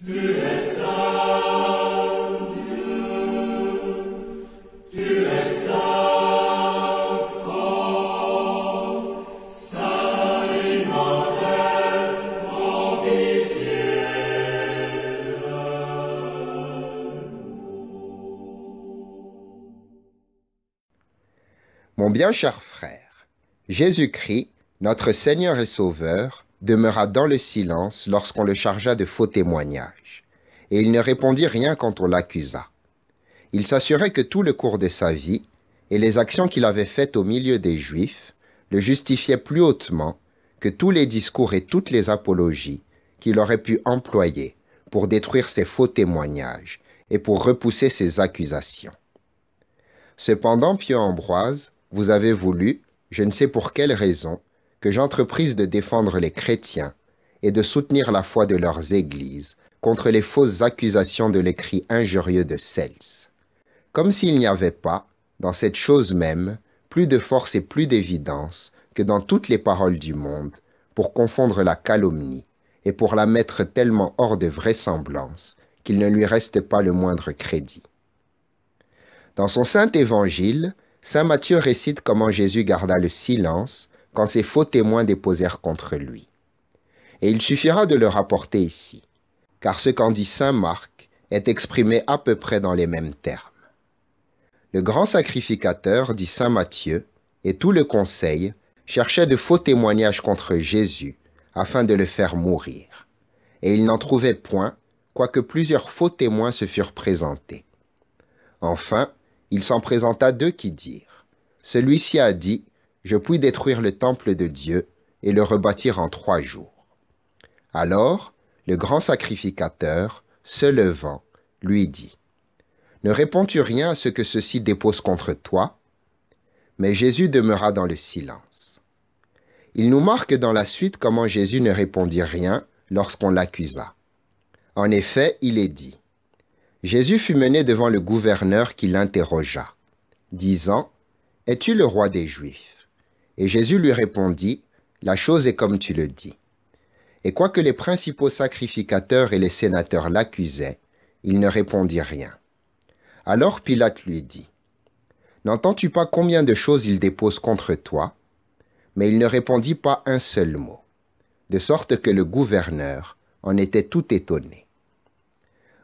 Tu es saint, tu es saint, fort, saint immortel, en pitié de nous. Mon bien cher frère, Jésus-Christ, notre Seigneur et Sauveur, demeura dans le silence lorsqu'on le chargea de faux témoignages, et il ne répondit rien quand on l'accusa. Il s'assurait que tout le cours de sa vie et les actions qu'il avait faites au milieu des Juifs le justifiaient plus hautement que tous les discours et toutes les apologies qu'il aurait pu employer pour détruire ses faux témoignages et pour repousser ses accusations. Cependant, Pieux Ambroise, vous avez voulu, je ne sais pour quelle raison, que j'entreprise de défendre les chrétiens et de soutenir la foi de leurs églises contre les fausses accusations de l'écrit injurieux de Cels. Comme s'il n'y avait pas, dans cette chose même, plus de force et plus d'évidence que dans toutes les paroles du monde, pour confondre la calomnie et pour la mettre tellement hors de vraisemblance qu'il ne lui reste pas le moindre crédit. Dans son saint évangile, saint Matthieu récite comment Jésus garda le silence quand ces faux témoins déposèrent contre lui. Et il suffira de le rapporter ici, car ce qu'en dit saint Marc est exprimé à peu près dans les mêmes termes. Le grand sacrificateur, dit saint Matthieu, et tout le conseil cherchaient de faux témoignages contre Jésus afin de le faire mourir. Et ils n'en trouvaient point, quoique plusieurs faux témoins se furent présentés. Enfin, il s'en présenta deux qui dirent, « Celui-ci a dit, je puis détruire le temple de Dieu et le rebâtir en 3 jours. » Alors, le grand sacrificateur, se levant, lui dit, « Ne réponds-tu rien à ce que ceux-ci déposent contre toi ?» Mais Jésus demeura dans le silence. Il nous marque dans la suite comment Jésus ne répondit rien lorsqu'on l'accusa. En effet, il est dit, « Jésus fut mené devant le gouverneur qui l'interrogea, disant, « Es-tu le roi des Juifs ?» Et Jésus lui répondit, « La chose est comme tu le dis. » Et quoique les principaux sacrificateurs et les sénateurs l'accusaient, il ne répondit rien. Alors Pilate lui dit, « N'entends-tu pas combien de choses il dépose contre toi ?» Mais il ne répondit pas un seul mot, de sorte que le gouverneur en était tout étonné.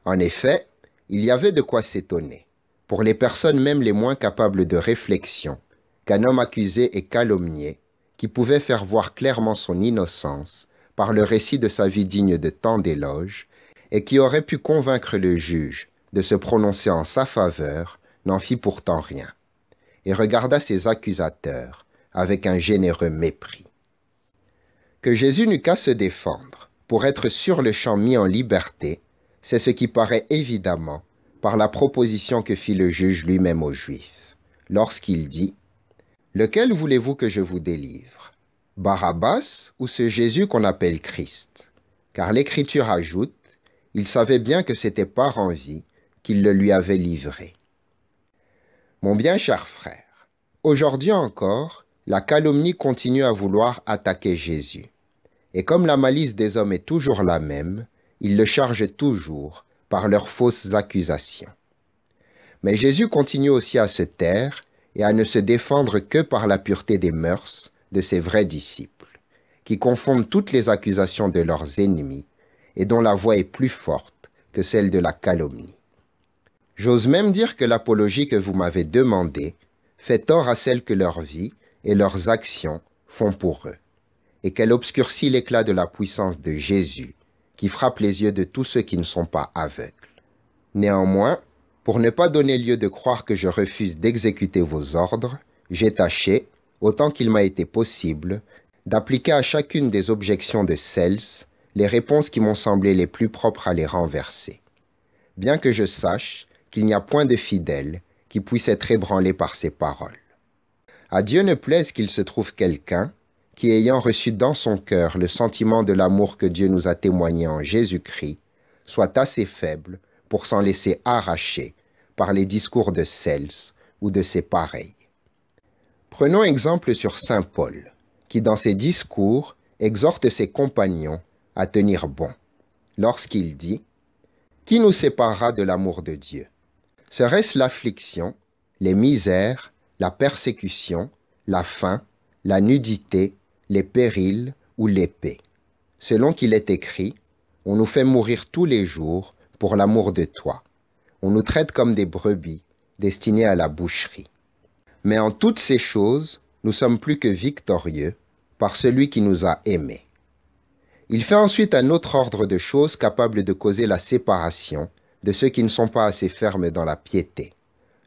En effet, il y avait de quoi s'étonner, pour les personnes même les moins capables de réflexion, qu'un homme accusé et calomnié, qui pouvait faire voir clairement son innocence par le récit de sa vie digne de tant d'éloges, et qui aurait pu convaincre le juge de se prononcer en sa faveur, n'en fit pourtant rien, et regarda ses accusateurs avec un généreux mépris. Que Jésus n'eut qu'à se défendre, pour être sur le champ mis en liberté, c'est ce qui paraît évidemment par la proposition que fit le juge lui-même aux Juifs, lorsqu'il dit, « Lequel voulez-vous que je vous délivre, Barabbas ou ce Jésus qu'on appelle Christ ?» Car l'Écriture ajoute, il savait bien que c'était par envie qu'il le lui avait livré. Mon bien cher frère, aujourd'hui encore, la calomnie continue à vouloir attaquer Jésus. Et comme la malice des hommes est toujours la même, ils le chargent toujours par leurs fausses accusations. Mais Jésus continue aussi à se taire et à ne se défendre que par la pureté des mœurs de ses vrais disciples, qui confondent toutes les accusations de leurs ennemis et dont la voix est plus forte que celle de la calomnie. J'ose même dire que l'apologie que vous m'avez demandée fait tort à celle que leur vie et leurs actions font pour eux, et qu'elle obscurcit l'éclat de la puissance de Jésus, qui frappe les yeux de tous ceux qui ne sont pas aveugles. Néanmoins, pour ne pas donner lieu de croire que je refuse d'exécuter vos ordres, j'ai tâché, autant qu'il m'a été possible, d'appliquer à chacune des objections de Cels les réponses qui m'ont semblé les plus propres à les renverser, bien que je sache qu'il n'y a point de fidèle qui puisse être ébranlé par ces paroles. À Dieu ne plaise qu'il se trouve quelqu'un qui, ayant reçu dans son cœur le sentiment de l'amour que Dieu nous a témoigné en Jésus-Christ, soit assez faible pour s'en laisser arracher par les discours de Cels ou de ses pareils. Prenons exemple sur saint Paul, qui dans ses discours exhorte ses compagnons à tenir bon, lorsqu'il dit Qui nous séparera de l'amour de Dieu? Serait-ce l'affliction, les misères, la persécution, la faim, la nudité, les périls ou l'épée? Selon qu'il est écrit, on nous fait mourir tous les jours pour l'amour de toi. On nous traite comme des brebis destinées à la boucherie. Mais en toutes ces choses, nous sommes plus que victorieux par celui qui nous a aimés. Il fait ensuite un autre ordre de choses capable de causer la séparation de ceux qui ne sont pas assez fermes dans la piété,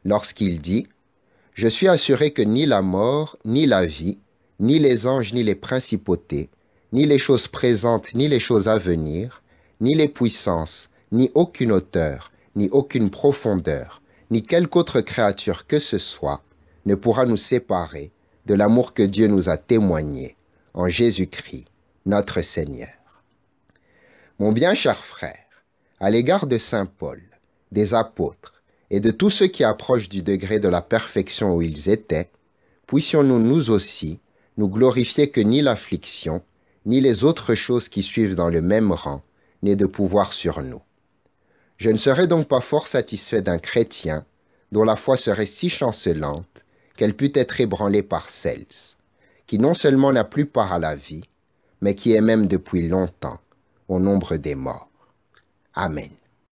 lorsqu'il dit « Je suis assuré que ni la mort, ni la vie, ni les anges, ni les principautés, ni les choses présentes, ni les choses à venir, ni les puissances, ni aucune hauteur, ni aucune profondeur, ni quelque autre créature que ce soit, ne pourra nous séparer de l'amour que Dieu nous a témoigné en Jésus-Christ, notre Seigneur. » Mon bien cher frère, à l'égard de saint Paul, des apôtres et de tous ceux qui approchent du degré de la perfection où ils étaient, puissions-nous nous aussi nous glorifier que ni l'affliction, ni les autres choses qui suivent dans le même rang n'aient de pouvoir sur nous. Je ne serais donc pas fort satisfait d'un chrétien dont la foi serait si chancelante qu'elle pût être ébranlée par celle, qui non seulement n'a plus part à la vie, mais qui est même depuis longtemps au nombre des morts. Amen.